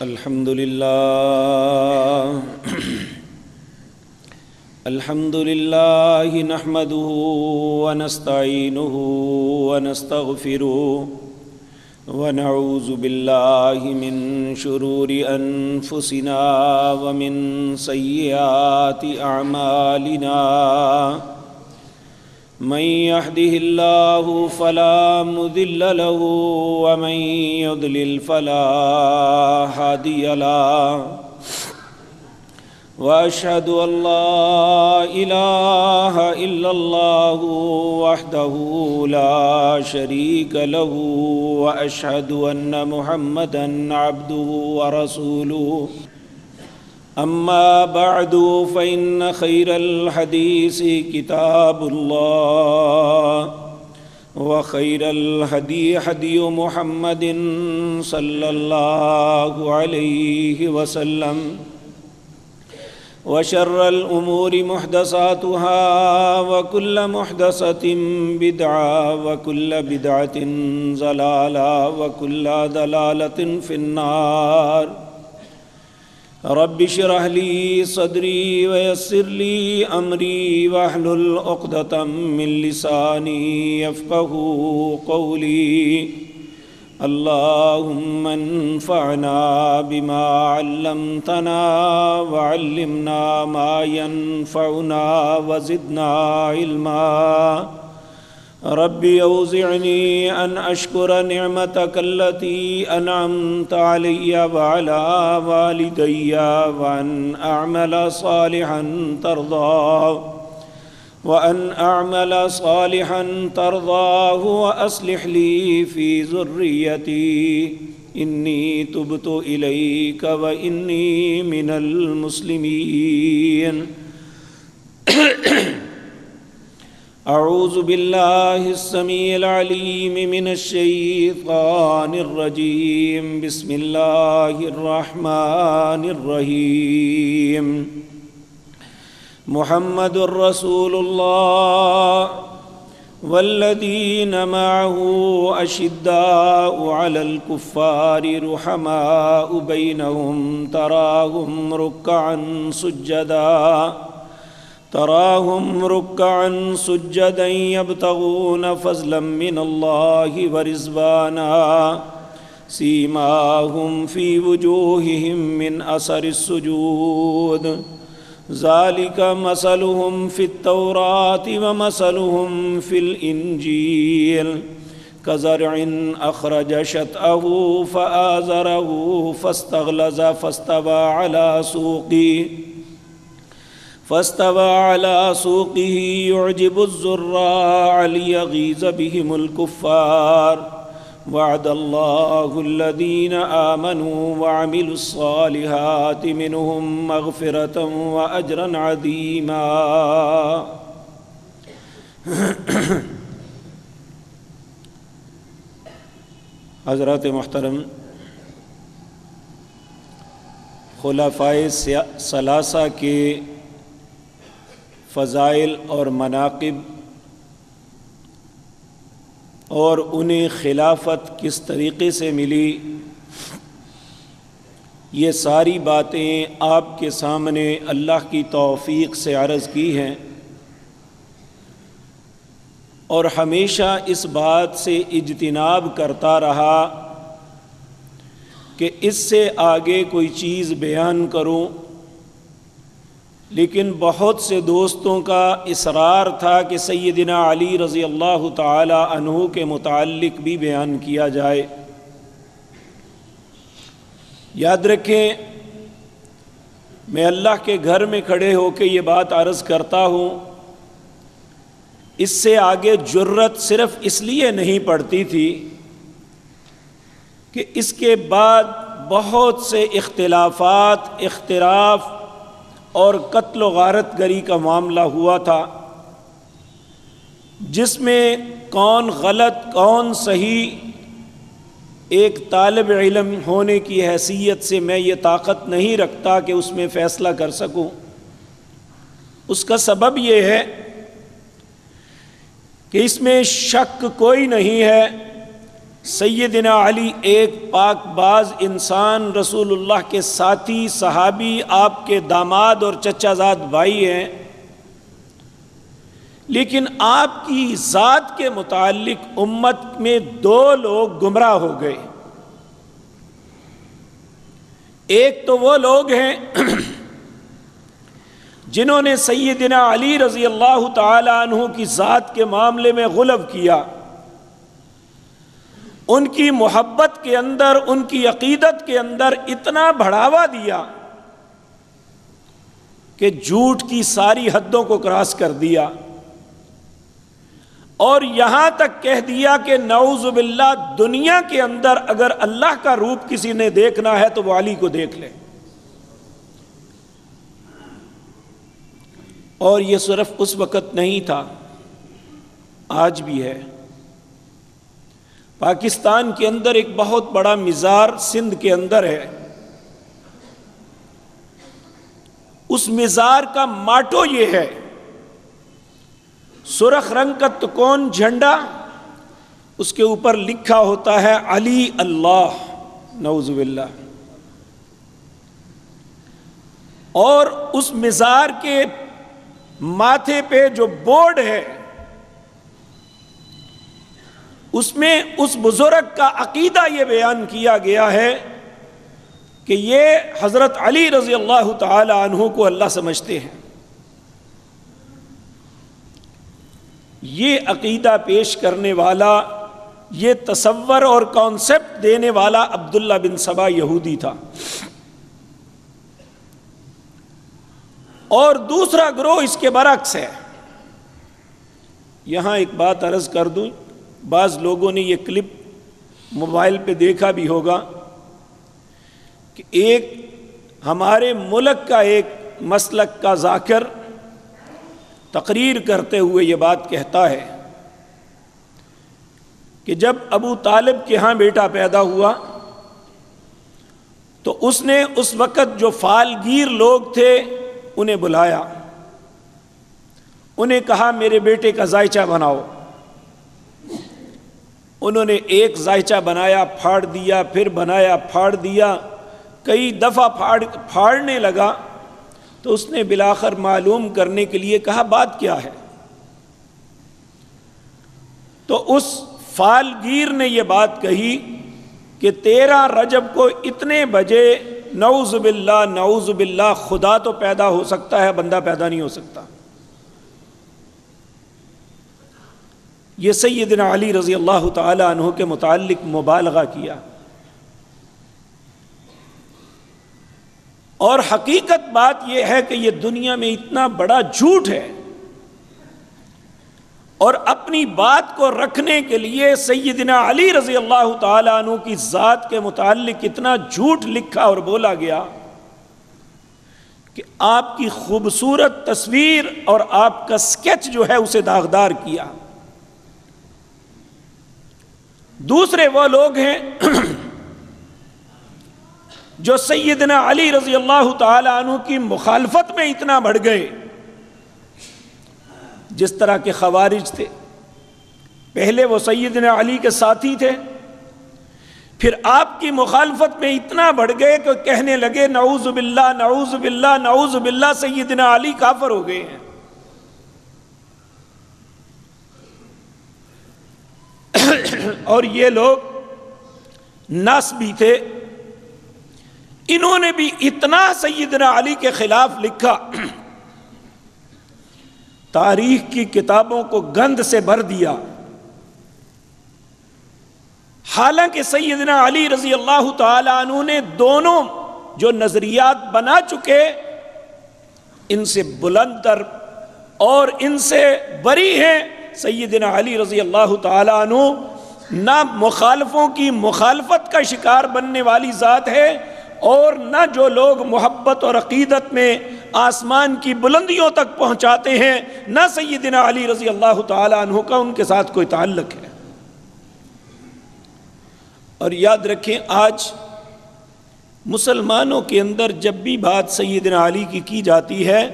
الحمد لله نحمده ونستعينه ونستغفره ونعوذ بالله من شرور أنفسنا ومن سيئات أعمالنا من يهده الله فلا مضل له ومن يضلل فلا هادي له وأشهد أن لا إله إلا الله وحده لا شريك له وأشهد أن محمدًا عبده ورسوله أما بعد فإن خير الحديث كتاب الله وخير الهدي هدي محمد صلى الله عليه وسلم وشر الأمور محدثاتها وكل محدثة بدعة وكل بدعة ضلالة وكل ضلالة في النار رب اشرح لي صدري ويسر لي أمري واحلل عقدة من لساني يفقهوا قولي اللهم انفعنا بما علمتنا وعلمنا ما ينفعنا وزدنا علما رب أوزعني أن أشكر نعمتك التي أنعمت علي وعلى والدي وأن أعمل صالحا ترضاه وأصلح لي في ذريتي إني تبت إليك وإني من المسلمين أعوذ بالله السميع العليم من الشيطان الرجيم بسم الله الرحمن الرحيم محمد رسول الله والذين معه أشداء على الكفار رحماء بينهم تراهم ركعا سجدا يبتغون فضلا من الله ورضوانا سيماهم في وجوههم من أثر السجود ذلك مثلهم في التوراة ومثلهم في الإنجيل كزرع أخرج شطأه فآزره فاستغلظ فاستوى على سوقه يعجب الزراع ليغيظ بهم الكفار وعد الله الذين آمنوا وعملوا الصالحات منهم مغفرة وأجرا عظيما حضرات محترم، خلفائے ثلاثہ کے فضائل اور مناقب اور انہیں خلافت کس طریقے سے ملی، یہ ساری باتیں آپ کے سامنے اللہ کی توفیق سے عرض کی ہیں، اور ہمیشہ اس بات سے اجتناب کرتا رہا کہ اس سے آگے کوئی چیز بیان کروں، لیکن بہت سے دوستوں کا اصرار تھا کہ سیدنا علی رضی اللہ تعالی عنہ کے متعلق بھی بیان کیا جائے۔ یاد رکھیں، میں اللہ کے گھر میں کھڑے ہو کے یہ بات عرض کرتا ہوں، اس سے آگے جرأت صرف اس لیے نہیں پڑتی تھی کہ اس کے بعد بہت سے اختلاف اور قتل و غارت گری کا معاملہ ہوا تھا، جس میں کون غلط کون صحیح ایک طالب علم ہونے کی حیثیت سے میں یہ طاقت نہیں رکھتا کہ اس میں فیصلہ کر سکوں۔ اس کا سبب یہ ہے کہ اس میں شک کوئی نہیں ہے، سیدنا علی ایک پاک باز انسان، رسول اللہ کے ساتھی، صحابی، آپ کے داماد اور چچا زاد بھائی ہیں، لیکن آپ کی ذات کے متعلق امت میں دو لوگ گمراہ ہو گئے۔ ایک تو وہ لوگ ہیں جنہوں نے سیدنا علی رضی اللہ تعالی عنہ کی ذات کے معاملے میں غلو کیا، ان کی محبت کے اندر، ان کی عقیدت کے اندر اتنا بڑھاوا دیا کہ جھوٹ کی ساری حدوں کو کراس کر دیا، اور یہاں تک کہہ دیا کہ نعوذ باللہ دنیا کے اندر اگر اللہ کا روپ کسی نے دیکھنا ہے تو وہ علی کو دیکھ لے۔ اور یہ صرف اس وقت نہیں تھا، آج بھی ہے۔ پاکستان کے اندر ایک بہت بڑا مزار سندھ کے اندر ہے، اس مزار کا ماٹو یہ ہے، سرخ رنگ کا تکون جھنڈا، اس کے اوپر لکھا ہوتا ہے علی اللہ، نعوذ باللہ۔ اور اس مزار کے ماتھے پہ جو بورڈ ہے، اس میں اس بزرگ کا عقیدہ یہ بیان کیا گیا ہے کہ یہ حضرت علی رضی اللہ تعالی عنہ کو اللہ سمجھتے ہیں۔ یہ عقیدہ پیش کرنے والا، یہ تصور اور کانسیپٹ دینے والا عبداللہ بن سبا یہودی تھا۔ اور دوسرا گروہ اس کے برعکس ہے۔ یہاں ایک بات عرض کر دوں، بعض لوگوں نے یہ کلپ موبائل پہ دیکھا بھی ہوگا کہ ایک ہمارے ملک کا ایک مسلک کا ذاکر تقریر کرتے ہوئے یہ بات کہتا ہے کہ جب ابو طالب کے ہاں بیٹا پیدا ہوا تو اس نے اس وقت جو فالگیر لوگ تھے انہیں بلایا، انہیں کہا میرے بیٹے کا ذائچہ بناؤ۔ انہوں نے ایک ذائچہ بنایا، پھاڑ دیا، پھر بنایا، پھاڑ دیا، کئی دفعہ پھاڑنے لگا تو اس نے بالآخر معلوم کرنے کے لیے کہا بات کیا ہے؟ تو اس فالگیر نے یہ بات کہی کہ 13 رجب کو اتنے بجے نعوذ باللہ نعوذ باللہ خدا تو پیدا ہو سکتا ہے، بندہ پیدا نہیں ہو سکتا۔ یہ سیدنا علی رضی اللہ تعالی عنہ کے متعلق مبالغہ کیا، اور حقیقت بات یہ ہے کہ یہ دنیا میں اتنا بڑا جھوٹ ہے، اور اپنی بات کو رکھنے کے لیے سیدنا علی رضی اللہ تعالی عنہ کی ذات کے متعلق اتنا جھوٹ لکھا اور بولا گیا کہ آپ کی خوبصورت تصویر اور آپ کا سکیچ جو ہے اسے داغدار کیا۔ دوسرے وہ لوگ ہیں جو سیدنا علی رضی اللہ تعالی عنہ کی مخالفت میں اتنا بڑھ گئے، جس طرح کے خوارج تھے۔ پہلے وہ سیدنا علی کے ساتھی تھے، پھر آپ کی مخالفت میں اتنا بڑھ گئے کہ کہنے لگے نعوذ باللہ نعوذ باللہ نعوذ باللہ سیدنا علی کافر ہو گئے ہیں۔ اور یہ لوگ ناسبی تھے، انہوں نے بھی اتنا سیدنا علی کے خلاف لکھا، تاریخ کی کتابوں کو گند سے بھر دیا۔ حالانکہ سیدنا علی رضی اللہ تعالی عنہ نے دونوں جو نظریات بنا چکے، ان سے بلند تر اور ان سے بری ہیں۔ سیدنا علی رضی اللہ تعالی عنہ نہ مخالفوں کی مخالفت کا شکار بننے والی ذات ہے، اور نہ جو لوگ محبت اور عقیدت میں آسمان کی بلندیوں تک پہنچاتے ہیں، نہ سیدنا علی رضی اللہ تعالی عنہ کا ان کے ساتھ کوئی تعلق ہے۔ اور یاد رکھیں، آج مسلمانوں کے اندر جب بھی بات سیدنا علی کی جاتی ہے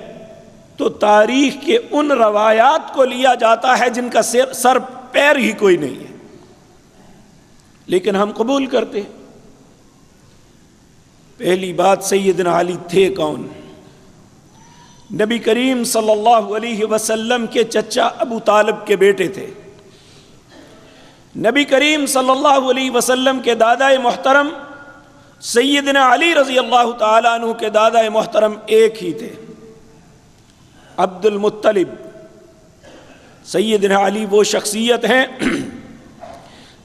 تو تاریخ کے ان روایات کو لیا جاتا ہے جن کا سر پیر ہی کوئی نہیں ہے۔ لیکن ہم قبول کرتے ہیں۔ پہلی بات، سیدنا علی تھے کون؟ نبی کریم صلی اللہ علیہ وسلم کے چچا ابو طالب کے بیٹے تھے۔ نبی کریم صلی اللہ علیہ وسلم کے دادا محترم سیدنا علی رضی اللہ تعالیٰ عنہ کے دادا محترم ایک ہی تھے، عبد المطلب۔ سیدنا علی وہ شخصیت ہیں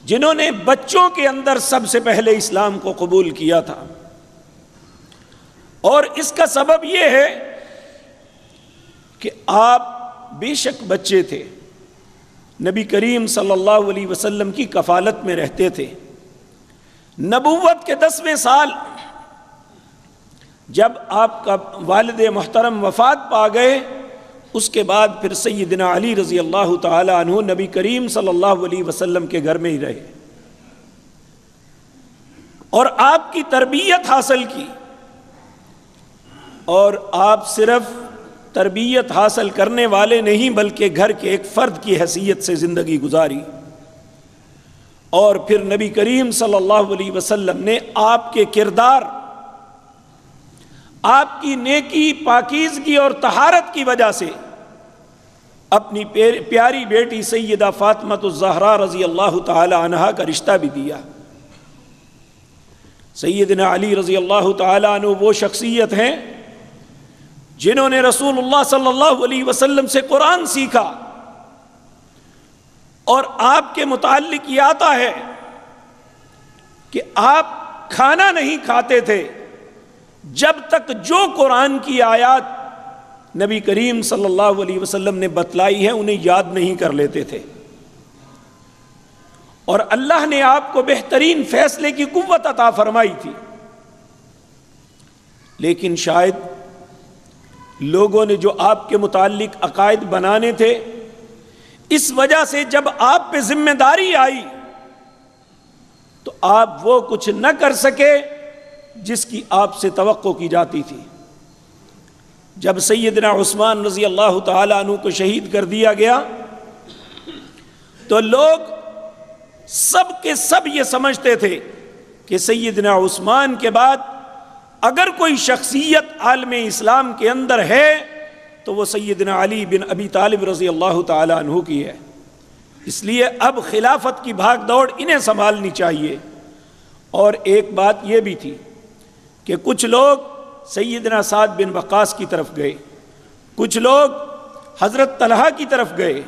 جنہوں نے بچوں کے اندر سب سے پہلے اسلام کو قبول کیا تھا، اور اس کا سبب یہ ہے کہ آپ بے شک بچے تھے، نبی کریم صلی اللہ علیہ وسلم کی کفالت میں رہتے تھے۔ نبوت کے 10ویں سال جب آپ کا والد محترم وفات پا گئے، اس کے بعد پھر سیدنا علی رضی اللہ تعالی عنہ نبی کریم صلی اللہ علیہ وسلم کے گھر میں ہی رہے اور آپ کی تربیت حاصل کی، اور آپ صرف تربیت حاصل کرنے والے نہیں بلکہ گھر کے ایک فرد کی حیثیت سے زندگی گزاری، اور پھر نبی کریم صلی اللہ علیہ وسلم نے آپ کے کردار، آپ کی نیکی، پاکیزگی اور طہارت کی وجہ سے اپنی پیاری بیٹی سیدہ فاطمہ الزہرا رضی اللہ تعالی عنہا کا رشتہ بھی دیا۔ سیدنا علی رضی اللہ تعالی عنہ وہ شخصیت ہیں جنہوں نے رسول اللہ صلی اللہ علیہ وسلم سے قرآن سیکھا، اور آپ کے متعلق یہ آتا ہے کہ آپ کھانا نہیں کھاتے تھے جب تک جو قرآن کی آیات نبی کریم صلی اللہ علیہ وسلم نے بتلائی ہے انہیں یاد نہیں کر لیتے تھے، اور اللہ نے آپ کو بہترین فیصلے کی قوت عطا فرمائی تھی۔ لیکن شاید لوگوں نے جو آپ کے متعلق عقائد بنانے تھے، اس وجہ سے جب آپ پہ ذمہ داری آئی تو آپ وہ کچھ نہ کر سکے جس کی آپ سے توقع کی جاتی تھی۔ جب سیدنا عثمان رضی اللہ تعالی عنہ کو شہید کر دیا گیا تو لوگ سب کے سب یہ سمجھتے تھے کہ سیدنا عثمان کے بعد اگر کوئی شخصیت عالم اسلام کے اندر ہے تو وہ سیدنا علی بن ابی طالب رضی اللہ تعالی عنہ کی ہے، اس لیے اب خلافت کی بھاگ دوڑ انہیں سنبھالنی چاہیے۔ اور ایک بات یہ بھی تھی کہ کچھ لوگ سیدنا سعد بن وقاص کی طرف گئے، کچھ لوگ حضرت طلحہ کی طرف گئے،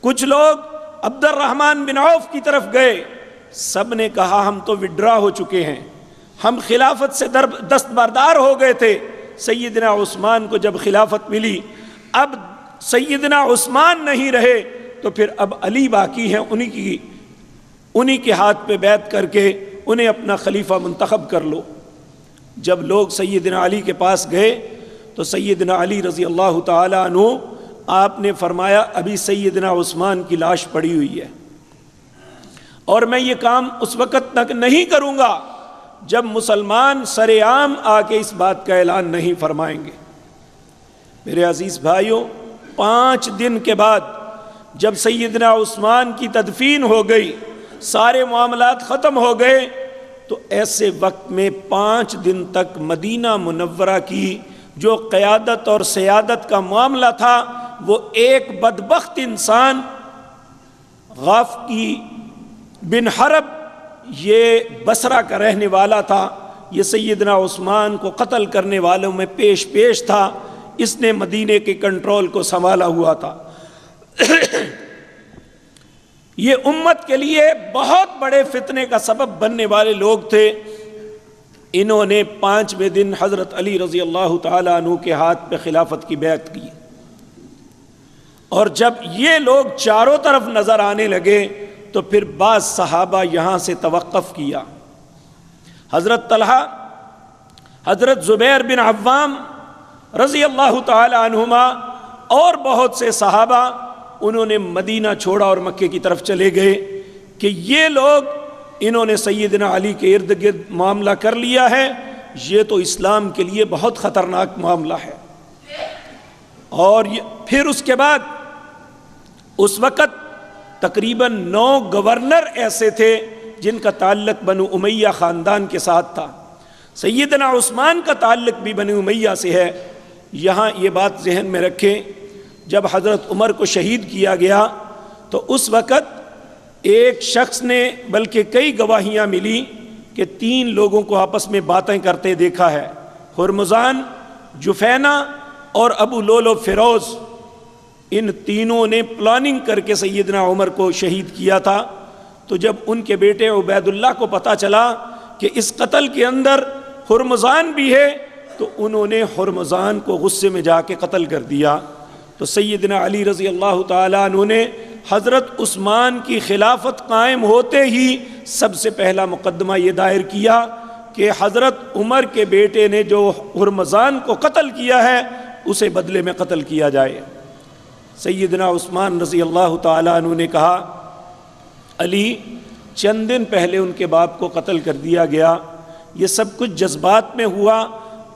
کچھ لوگ عبد الرحمن بن عوف کی طرف گئے، سب نے کہا ہم تو وڈرا ہو چکے ہیں، ہم خلافت سے دستبردار ہو گئے تھے۔ سیدنا عثمان کو جب خلافت ملی، اب سیدنا عثمان نہیں رہے تو پھر اب علی باقی ہیں، انہی کے ہاتھ پہ بیعت کر کے انہیں اپنا خلیفہ منتخب کر لو۔ جب لوگ سیدنا علی کے پاس گئے تو سیدنا علی رضی اللہ تعالی عنہ آپ نے فرمایا ابھی سیدنا عثمان کی لاش پڑی ہوئی ہے، اور میں یہ کام اس وقت تک نہیں کروں گا جب مسلمان سر عام آ کے اس بات کا اعلان نہیں فرمائیں گے۔ میرے عزیز بھائیوں، 5 دن کے بعد جب سیدنا عثمان کی تدفین ہو گئی، سارے معاملات ختم ہو گئے، تو ایسے وقت میں 5 دن تک مدینہ منورہ کی جو قیادت اور سیادت کا معاملہ تھا وہ ایک بدبخت انسان غافقی بن حرب، یہ بصرہ کا رہنے والا تھا، یہ سیدنا عثمان کو قتل کرنے والوں میں پیش تھا، اس نے مدینے کے کنٹرول کو سنبھالا ہوا تھا۔ یہ امت کے لیے بہت بڑے فتنے کا سبب بننے والے لوگ تھے۔ انہوں نے 5ویں دن حضرت علی رضی اللہ تعالی عنہ کے ہاتھ پہ خلافت کی بیعت کی، اور جب یہ لوگ چاروں طرف نظر آنے لگے تو پھر بعض صحابہ یہاں سے توقف کیا۔ حضرت طلحہ، حضرت زبیر بن عوام رضی اللہ تعالی عنہما اور بہت سے صحابہ انہوں نے مدینہ چھوڑا اور مکے کی طرف چلے گئے کہ یہ لوگ انہوں نے سیدنا علی کے ارد گرد معاملہ کر لیا ہے، یہ تو اسلام کے لیے بہت خطرناک معاملہ ہے۔ اور پھر اس کے بعد اس وقت تقریباً 9 گورنر ایسے تھے جن کا تعلق بنو امیہ خاندان کے ساتھ تھا، سیدنا عثمان کا تعلق بھی بنو امیہ سے ہے۔ یہاں یہ بات ذہن میں رکھیں، جب حضرت عمر کو شہید کیا گیا تو اس وقت ایک شخص نے، بلکہ کئی گواہیاں ملی کہ 3 لوگوں کو آپس میں باتیں کرتے دیکھا ہے، ہرمزان، جفینہ اور ابو لولو فیروز۔ ان تینوں نے پلاننگ کر کے سیدنا عمر کو شہید کیا تھا۔ تو جب ان کے بیٹے عبید اللہ کو پتہ چلا کہ اس قتل کے اندر ہرمزان بھی ہے، تو انہوں نے ہرمزان کو غصے میں جا کے قتل کر دیا۔ تو سیدنا علی رضی اللہ تعالیٰ عنہ نے حضرت عثمان کی خلافت قائم ہوتے ہی سب سے پہلا مقدمہ یہ دائر کیا کہ حضرت عمر کے بیٹے نے جو ہرمزان کو قتل کیا ہے اسے بدلے میں قتل کیا جائے۔ سیدنا عثمان رضی اللہ تعالیٰ عنہ نے کہا، علی، چند دن پہلے ان کے باپ کو قتل کر دیا گیا، یہ سب کچھ جذبات میں ہوا،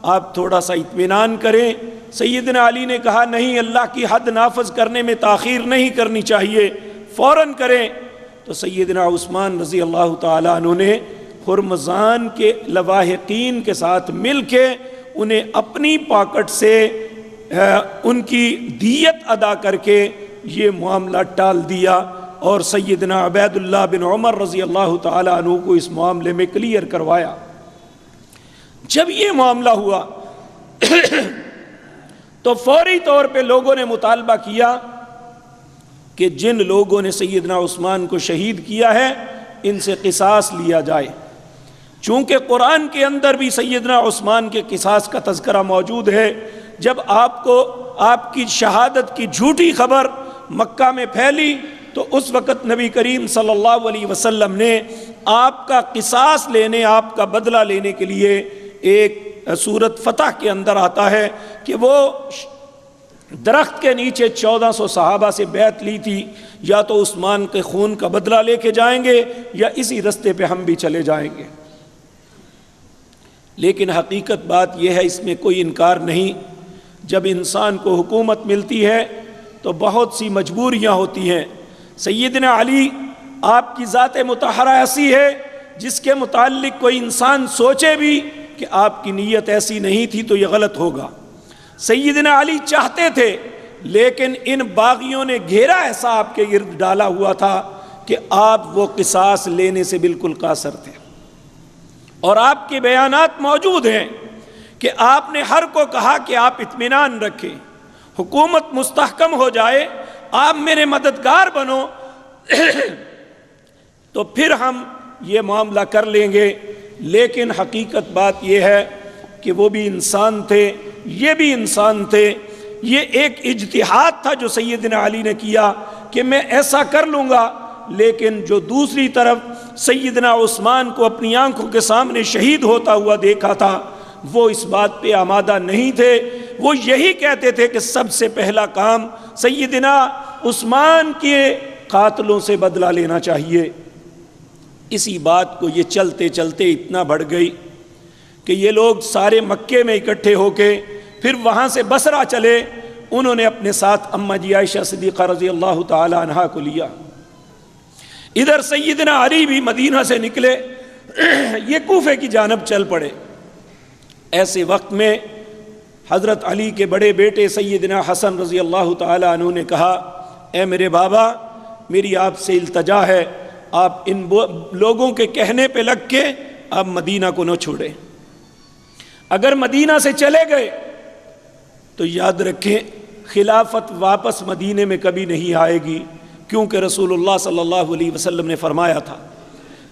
آپ تھوڑا سا اطمینان کریں۔ سیدنا علی نے کہا، نہیں، اللہ کی حد نافذ کرنے میں تاخیر نہیں کرنی چاہیے، فوراً کریں۔ تو سیدنا عثمان رضی اللہ تعالیٰ عنہ نے ہرمزان کے لواحقین کے ساتھ مل کے انہیں اپنی پاکٹ سے ان کی دیت ادا کر کے یہ معاملہ ٹال دیا، اور سیدنا عبید اللہ بن عمر رضی اللہ تعالیٰ عنہ کو اس معاملے میں کلیئر کروایا۔ جب یہ معاملہ ہوا تو فوری طور پہ لوگوں نے مطالبہ کیا کہ جن لوگوں نے سیدنا عثمان کو شہید کیا ہے ان سے قصاص لیا جائے۔ چونکہ قرآن کے اندر بھی سیدنا عثمان کے قصاص کا تذکرہ موجود ہے۔ جب آپ کو آپ کی شہادت کی جھوٹی خبر مکہ میں پھیلی تو اس وقت نبی کریم صلی اللہ علیہ وسلم نے آپ کا قصاص لینے، آپ کا بدلہ لینے کے لیے ایک سورت فتح کے اندر آتا ہے کہ وہ درخت کے نیچے 1400 صحابہ سے بیعت لی تھی، یا تو عثمان کے خون کا بدلہ لے کے جائیں گے یا اسی رستے پہ ہم بھی چلے جائیں گے۔ لیکن حقیقت بات یہ ہے، اس میں کوئی انکار نہیں، جب انسان کو حکومت ملتی ہے تو بہت سی مجبوریاں ہوتی ہیں۔ سیدنا علی، آپ کی ذات مطہرہ ایسی ہے جس کے متعلق کوئی انسان سوچے بھی کہ آپ کی نیت ایسی نہیں تھی تو یہ غلط ہوگا۔ سیدنا علی چاہتے تھے، لیکن ان باغیوں نے گھیرا ایسا آپ کے گرد ڈالا ہوا تھا کہ آپ وہ قصاص لینے سے بالکل قاصر تھے۔ اور آپ کے بیانات موجود ہیں کہ آپ نے ہر کو کہا کہ آپ اطمینان رکھیں، حکومت مستحکم ہو جائے، آپ میرے مددگار بنو تو پھر ہم یہ معاملہ کر لیں گے۔ لیکن حقیقت بات یہ ہے کہ وہ بھی انسان تھے، یہ بھی انسان تھے۔ یہ ایک اجتہاد تھا جو سیدنا علی نے کیا کہ میں ایسا کر لوں گا، لیکن جو دوسری طرف سیدنا عثمان کو اپنی آنکھوں کے سامنے شہید ہوتا ہوا دیکھا تھا، وہ اس بات پہ آمادہ نہیں تھے۔ وہ یہی کہتے تھے کہ سب سے پہلا کام سیدنا عثمان کے قاتلوں سے بدلہ لینا چاہیے۔ اسی بات کو یہ چلتے چلتے اتنا بڑھ گئی کہ یہ لوگ سارے مکے میں اکٹھے ہو کے پھر وہاں سے بصرہ چلے۔ انہوں نے اپنے ساتھ اماں جی عائشہ صدیقہ رضی اللہ تعالی عنہا کو لیا۔ ادھر سیدنا علی بھی مدینہ سے نکلے، یہ کوفے کی جانب چل پڑے۔ ایسے وقت میں حضرت علی کے بڑے بیٹے سیدنا حسن رضی اللہ تعالی عنہ نے کہا، اے میرے بابا، میری آپ سے التجا ہے، آپ ان لوگوں کے کہنے پہ لگ کے آپ مدینہ کو نہ چھوڑیں۔ اگر مدینہ سے چلے گئے تو یاد رکھیں خلافت واپس مدینے میں کبھی نہیں آئے گی، کیونکہ رسول اللہ صلی اللہ علیہ وسلم نے فرمایا تھا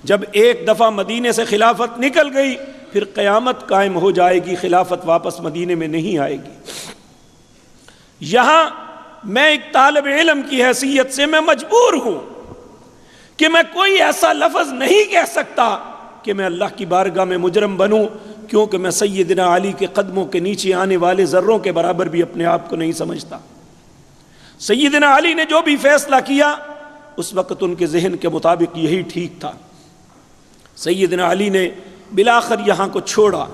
جب ایک دفعہ مدینے سے خلافت نکل گئی پھر قیامت قائم ہو جائے گی، خلافت واپس مدینے میں نہیں آئے گی۔ یہاں میں ایک طالب علم کی حیثیت سے میں مجبور ہوں کہ میں کوئی ایسا لفظ نہیں کہہ سکتا کہ میں اللہ کی بارگاہ میں مجرم بنوں، کیونکہ میں سیدنا علی کے قدموں کے نیچے آنے والے ذروں کے برابر بھی اپنے آپ کو نہیں سمجھتا۔ سیدنا علی نے جو بھی فیصلہ کیا اس وقت ان کے ذہن کے مطابق یہی ٹھیک تھا۔ سیدنا علی نے بالآخر یہاں کو چھوڑا،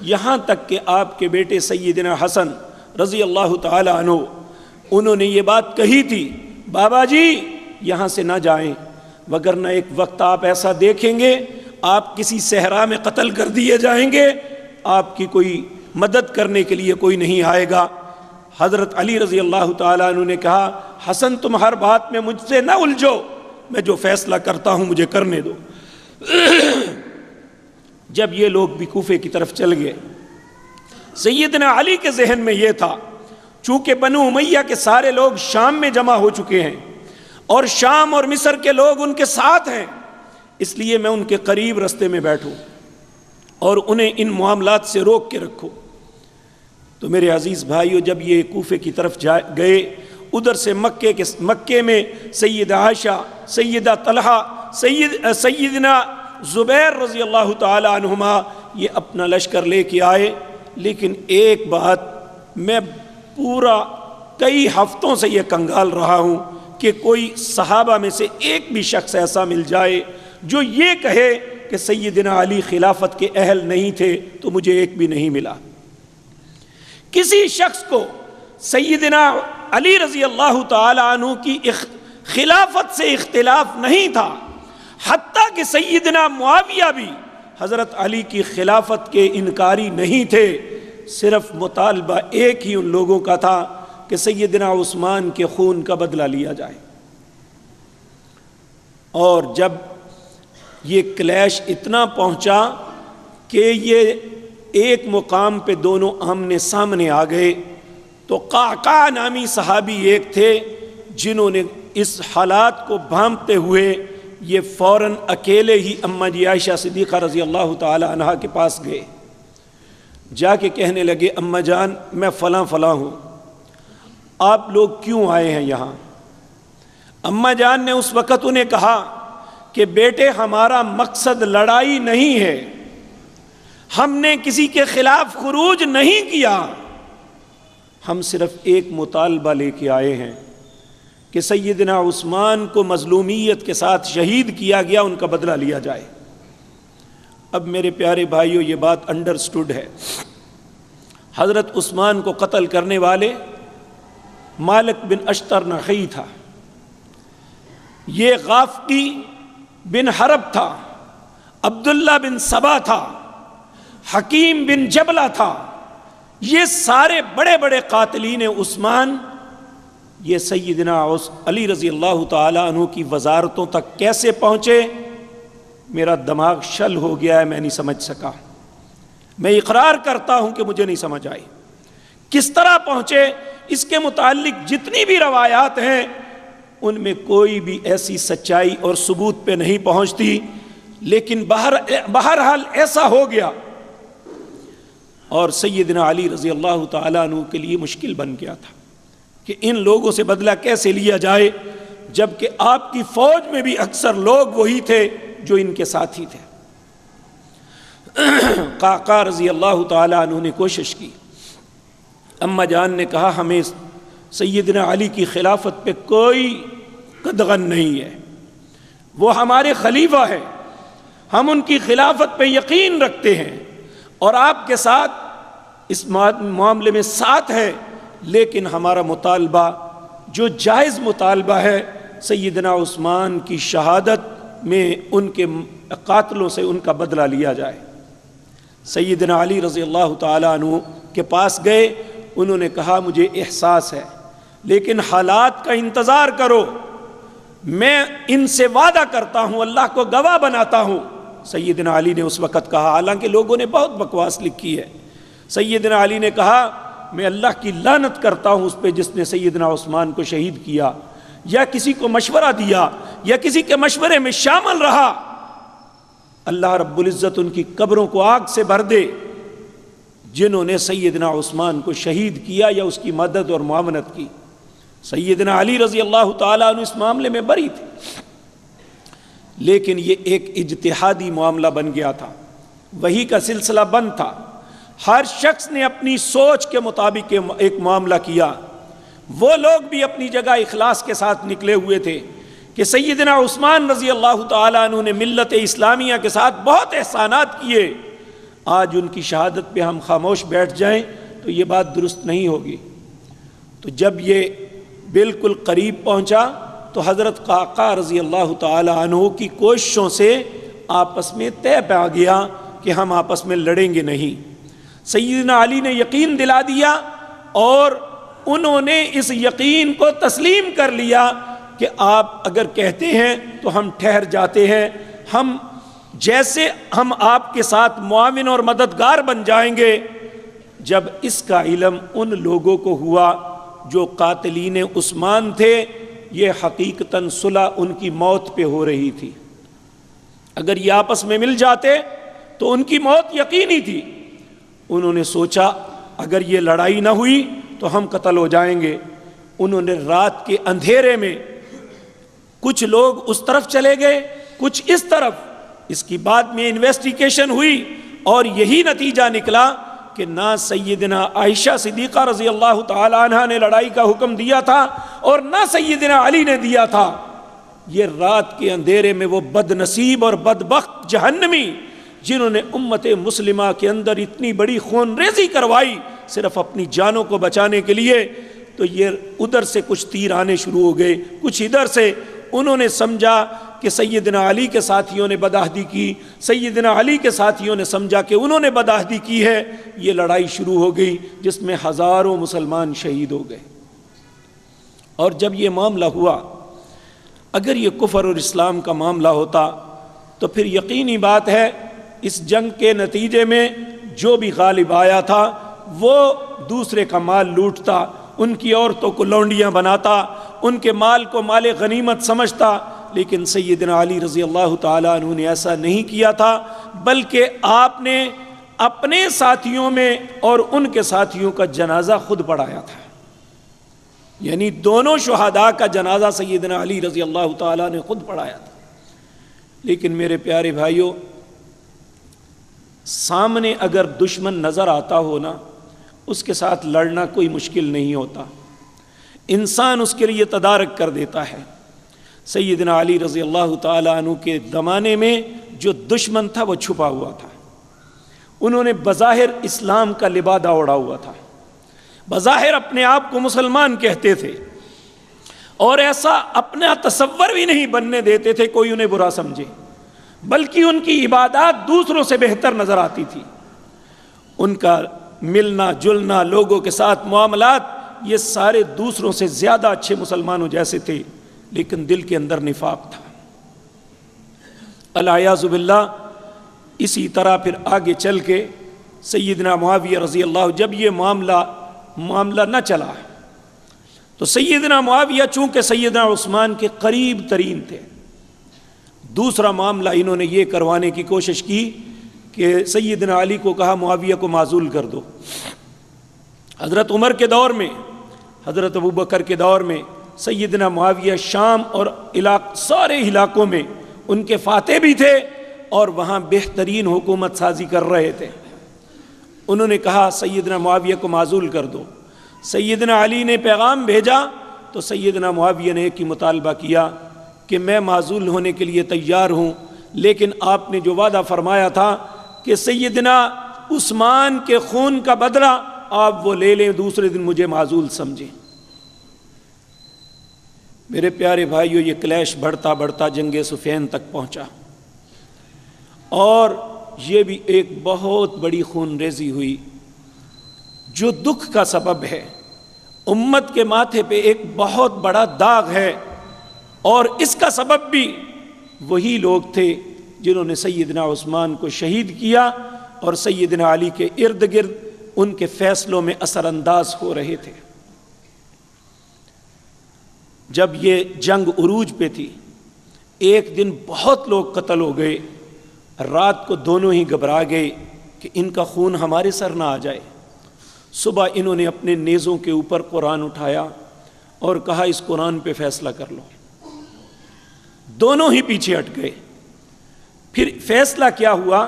یہاں تک کہ آپ کے بیٹے سیدنا حسن رضی اللہ تعالی عنہ، انہوں نے یہ بات کہی تھی، بابا جی یہاں سے نہ جائیں، وگرنہ ایک وقت آپ ایسا دیکھیں گے آپ کسی صحرا میں قتل کر دیے جائیں گے، آپ کی کوئی مدد کرنے کے لیے کوئی نہیں آئے گا۔ حضرت علی رضی اللہ تعالیٰ عنہ نے کہا حسن تم ہر بات میں مجھ سے نہ الجھو، میں جو فیصلہ کرتا ہوں مجھے کرنے دو۔ جب یہ لوگ بھی کوفے کی طرف چل گئے، سیدنا علی کے ذہن میں یہ تھا چونکہ بنو امیہ کے سارے لوگ شام میں جمع ہو چکے ہیں اور شام اور مصر کے لوگ ان کے ساتھ ہیں، اس لیے میں ان کے قریب رستے میں بیٹھوں اور انہیں ان معاملات سے روک کے رکھو۔ تو میرے عزیز بھائیو، جب یہ کوفے کی طرف گئے، ادھر سے مکے میں سیدہ عائشہ، سیدہ طلحہ، سیدنا زبیر رضی اللہ تعالی عنہما یہ اپنا لشکر لے کے آئے، لیکن ایک بات میں پورا کئی ہفتوں سے یہ کنگال رہا ہوں کہ کوئی صحابہ میں سے ایک بھی شخص ایسا مل جائے جو یہ کہے کہ سیدنا علی خلافت کے اہل نہیں تھے، تو مجھے ایک بھی نہیں ملا۔ کسی شخص کو سیدنا علی رضی اللہ تعالی عنہ کی خلافت سے اختلاف نہیں تھا، حتیٰ کہ سیدنا معاویہ بھی حضرت علی کی خلافت کے انکاری نہیں تھے، صرف مطالبہ ایک ہی ان لوگوں کا تھا کہ سیدنا عثمان کے خون کا بدلہ لیا جائے۔ اور جب یہ کلیش اتنا پہنچا کہ یہ ایک مقام پہ دونوں آمنے سامنے آ گئے، تو قعقاع نامی صحابی ایک تھے جنہوں نے اس حالات کو بھانپتے ہوئے یہ فوراً اکیلے ہی اماں جی عائشہ صدیقہ رضی اللہ تعالی عنہا کے پاس گئے، جا کے کہنے لگے اماں جان میں فلاں فلاں ہوں، آپ لوگ کیوں آئے ہیں یہاں؟ اماں جان نے اس وقت انہیں کہا کہ بیٹے ہمارا مقصد لڑائی نہیں ہے، ہم نے کسی کے خلاف خروج نہیں کیا، ہم صرف ایک مطالبہ لے کے آئے ہیں کہ سیدنا عثمان کو مظلومیت کے ساتھ شہید کیا گیا، ان کا بدلہ لیا جائے۔ اب میرے پیارے بھائیو یہ بات انڈرسٹوڈ ہے، حضرت عثمان کو قتل کرنے والے مالک بن اشتر نخعی تھا، یہ غافقی بن حرب تھا، عبداللہ بن سبا تھا، حکیم بن جبلہ تھا، یہ سارے بڑے بڑے قاتلین عثمان یہ سیدنا علی رضی اللہ تعالی عنہ کی وزارتوں تک کیسے پہنچے؟ میرا دماغ شل ہو گیا ہے، میں نہیں سمجھ سکا، میں اقرار کرتا ہوں کہ مجھے نہیں سمجھ آئی کس طرح پہنچے۔ اس کے متعلق جتنی بھی روایات ہیں ان میں کوئی بھی ایسی سچائی اور ثبوت پہ نہیں پہنچتی، لیکن بہرحال ایسا ہو گیا اور سیدنا علی رضی اللہ تعالیٰ عنہ کے لیے مشکل بن گیا تھا کہ ان لوگوں سے بدلہ کیسے لیا جائے، جبکہ آپ کی فوج میں بھی اکثر لوگ وہی تھے جو ان کے ساتھی تھے۔ قعقاع رضی اللہ تعالیٰ عنہ نے کوشش کی، اماں جان نے کہا ہمیں سیدنا علی کی خلافت پہ کوئی قدغن نہیں ہے، وہ ہمارے خلیفہ ہیں، ہم ان کی خلافت پہ یقین رکھتے ہیں اور آپ کے ساتھ اس معاملے میں ساتھ ہے، لیکن ہمارا مطالبہ جو جائز مطالبہ ہے سیدنا عثمان کی شہادت میں ان کے قاتلوں سے ان کا بدلہ لیا جائے۔ سیدنا علی رضی اللہ تعالیٰ عنہ کے پاس گئے، انہوں نے کہا مجھے احساس ہے لیکن حالات کا انتظار کرو، میں ان سے وعدہ کرتا ہوں، اللہ کو گواہ بناتا ہوں۔ سیدنا علی نے اس وقت کہا، حالانکہ لوگوں نے بہت بکواس لکھی ہے، سیدنا علی نے کہا میں اللہ کی لعنت کرتا ہوں اس پہ جس نے سیدنا عثمان کو شہید کیا یا کسی کو مشورہ دیا یا کسی کے مشورے میں شامل رہا، اللہ رب العزت ان کی قبروں کو آگ سے بھر دے جنہوں نے سیدنا عثمان کو شہید کیا یا اس کی مدد اور معاونت کی۔ سیدنا علی رضی اللہ تعالیٰ عنہ اس معاملے میں بری تھے، لیکن یہ ایک اجتہادی معاملہ بن گیا تھا، وحی کا سلسلہ بند تھا، ہر شخص نے اپنی سوچ کے مطابق ایک معاملہ کیا۔ وہ لوگ بھی اپنی جگہ اخلاص کے ساتھ نکلے ہوئے تھے کہ سیدنا عثمان رضی اللہ تعالیٰ عنہ نے ملت اسلامیہ کے ساتھ بہت احسانات کیے، آج ان کی شہادت پہ ہم خاموش بیٹھ جائیں تو یہ بات درست نہیں ہوگی۔ تو جب یہ بالکل قریب پہنچا تو حضرت قعقاع رضی اللہ تعالی عنہ کی کوششوں سے آپس میں طے پا گیا کہ ہم آپس میں لڑیں گے نہیں۔ سیدنا علی نے یقین دلا دیا اور انہوں نے اس یقین کو تسلیم کر لیا کہ آپ اگر کہتے ہیں تو ہم ٹھہر جاتے ہیں، ہم جیسے ہم آپ کے ساتھ معاون اور مددگار بن جائیں گے۔ جب اس کا علم ان لوگوں کو ہوا جو قاتلین عثمان تھے، یہ حقیقتاً صلح ان کی موت پہ ہو رہی تھی، اگر یہ آپس میں مل جاتے تو ان کی موت یقینی تھی۔ انہوں نے سوچا اگر یہ لڑائی نہ ہوئی تو ہم قتل ہو جائیں گے۔ انہوں نے رات کے اندھیرے میں کچھ لوگ اس طرف چلے گئے، کچھ اس طرف۔ اس کی بعد میں انویسٹیگیشن ہوئی اور یہی نتیجہ نکلا کہ نہ سیدنا عائشہ صدیقہ رضی اللہ تعالی عنہ نے لڑائی کا حکم دیا تھا اور نہ سیدنا علی نے دیا تھا۔ یہ رات کے اندھیرے میں وہ بد نصیب اور بدبخت جہنمی جنہوں نے امت مسلمہ کے اندر اتنی بڑی خون ریزی کروائی صرف اپنی جانوں کو بچانے کے لیے، تو یہ ادھر سے کچھ تیر آنے شروع ہو گئے، کچھ ادھر سے۔ انہوں نے سمجھا کہ سیدنا علی کے ساتھیوں نے بدعہدی کی، سیدنا علی کے ساتھیوں نے سمجھا کہ انہوں نے بدعہدی کی ہے۔ یہ لڑائی شروع ہو گئی جس میں ہزاروں مسلمان شہید ہو گئے۔ اور جب یہ معاملہ ہوا، اگر یہ کفر اور اسلام کا معاملہ ہوتا تو پھر یقینی بات ہے اس جنگ کے نتیجے میں جو بھی غالب آیا تھا وہ دوسرے کا مال لوٹتا، ان کی عورتوں کو لونڈیاں بناتا، ان کے مال کو مال غنیمت سمجھتا۔ لیکن سیدنا علی رضی اللہ تعالیٰ عنہ نے ایسا نہیں کیا تھا، بلکہ آپ نے اپنے ساتھیوں میں اور ان کے ساتھیوں کا جنازہ خود پڑھایا تھا۔ یعنی دونوں شہداء کا جنازہ سیدنا علی رضی اللہ تعالیٰ نے خود پڑھایا تھا۔ لیکن میرے پیارے بھائیوں، سامنے اگر دشمن نظر آتا ہو نا، اس کے ساتھ لڑنا کوئی مشکل نہیں ہوتا، انسان اس کے لیے تدارک کر دیتا ہے۔ سیدنا علی رضی اللہ تعالیٰ عنہ کے زمانے میں جو دشمن تھا وہ چھپا ہوا تھا، انہوں نے بظاہر اسلام کا لبادہ اوڑھا ہوا تھا، بظاہر اپنے آپ کو مسلمان کہتے تھے اور ایسا اپنا تصور بھی نہیں بننے دیتے تھے کوئی انہیں برا سمجھے، بلکہ ان کی عبادات دوسروں سے بہتر نظر آتی تھی، ان کا ملنا جلنا، لوگوں کے ساتھ معاملات، یہ سارے دوسروں سے زیادہ اچھے مسلمانوں جیسے تھے، لیکن دل کے اندر نفاق تھا۔ العیاذ باللہ۔ اسی طرح پھر آگے چل کے سیدنا معاویہ رضی اللہ، جب یہ معاملہ نہ چلا تو سیدنا معاویہ چونکہ سیدنا عثمان کے قریب ترین تھے، دوسرا معاملہ انہوں نے یہ کروانے کی کوشش کی کہ سیدنا علی کو کہا معاویہ کو معزول کر دو۔ حضرت عمر کے دور میں، حضرت ابوبکر کے دور میں سیدنا معاویہ شام اور سارے علاقوں میں ان کے فاتح بھی تھے اور وہاں بہترین حکومت سازی کر رہے تھے۔ انہوں نے کہا سیدنا معاویہ کو معزول کر دو۔ سیدنا علی نے پیغام بھیجا تو سیدنا معاویہ نے ایک ہی مطالبہ کیا کہ میں معزول ہونے کے لیے تیار ہوں، لیکن آپ نے جو وعدہ فرمایا تھا کہ سیدنا عثمان کے خون کا بدلہ آپ وہ لے لیں، دوسرے دن مجھے معزول سمجھیں۔ میرے پیارے بھائیو، یہ کلیش بڑھتا بڑھتا جنگ صفین تک پہنچا اور یہ بھی ایک بہت بڑی خون ریزی ہوئی جو دکھ کا سبب ہے، امت کے ماتھے پہ ایک بہت بڑا داغ ہے، اور اس کا سبب بھی وہی لوگ تھے جنہوں نے سیدنا عثمان کو شہید کیا اور سیدنا علی کے ارد گرد ان کے فیصلوں میں اثر انداز ہو رہے تھے۔ جب یہ جنگ عروج پہ تھی، ایک دن بہت لوگ قتل ہو گئے، رات کو دونوں ہی گھبرا گئے کہ ان کا خون ہمارے سر نہ آ جائے۔ صبح انہوں نے اپنے نیزوں کے اوپر قرآن اٹھایا اور کہا اس قرآن پہ فیصلہ کر لو۔ دونوں ہی پیچھے ہٹ گئے۔ پھر فیصلہ کیا ہوا؟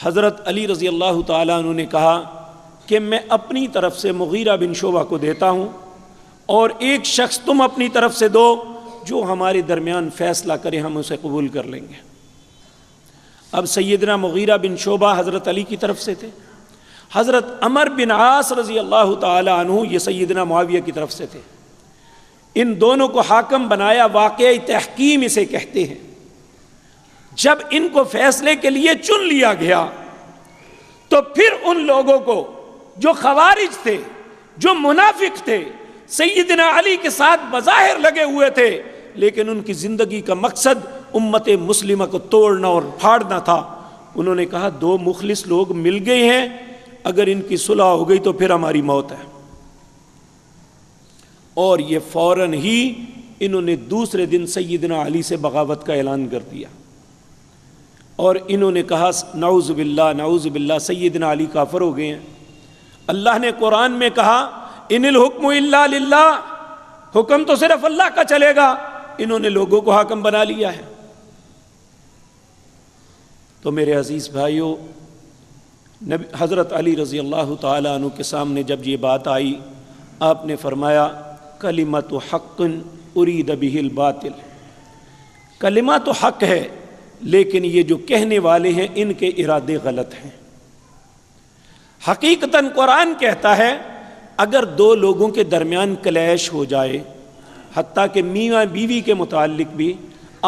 حضرت علی رضی اللہ تعالیٰ عنہ نے کہا کہ میں اپنی طرف سے مغیرہ بن شعبہ کو دیتا ہوں اور ایک شخص تم اپنی طرف سے دو، جو ہمارے درمیان فیصلہ کرے ہم اسے قبول کر لیں گے۔ اب سیدنا مغیرہ بن شعبہ حضرت علی کی طرف سے تھے، حضرت عمر بن عاص رضی اللہ تعالی عنہ یہ سیدنا معاویہ کی طرف سے تھے۔ ان دونوں کو حاکم بنایا، واقعی تحکیم اسے کہتے ہیں۔ جب ان کو فیصلے کے لیے چن لیا گیا تو پھر ان لوگوں کو جو خوارج تھے، جو منافق تھے، سیدنا علی کے ساتھ بظاہر لگے ہوئے تھے، لیکن ان کی زندگی کا مقصد امت مسلمہ کو توڑنا اور پھاڑنا تھا، انہوں نے کہا دو مخلص لوگ مل گئے ہیں، اگر ان کی صلح ہو گئی تو پھر ہماری موت ہے۔ اور یہ فوراً ہی انہوں نے دوسرے دن سیدنا علی سے بغاوت کا اعلان کر دیا، اور انہوں نے کہا نعوذ باللہ سیدنا علی کافر ہو گئے ہیں۔ اللہ نے قرآن میں کہا ان الحکم الا للہ، حکم تو صرف اللہ کا چلے گا، انہوں نے لوگوں کو حاکم بنا لیا ہے۔ تو میرے عزیز بھائیوں، حضرت علی رضی اللہ تعالیٰ عنہ کے سامنے جب یہ بات آئی، آپ نے فرمایا کلمۃ حق ارید بہ الباطل، کلمہ تو حق ہے لیکن یہ جو کہنے والے ہیں ان کے ارادے غلط ہیں۔ حقیقتاً قرآن کہتا ہے اگر دو لوگوں کے درمیان کلیش ہو جائے، حتیٰ کہ میاں بیوی کے متعلق بھی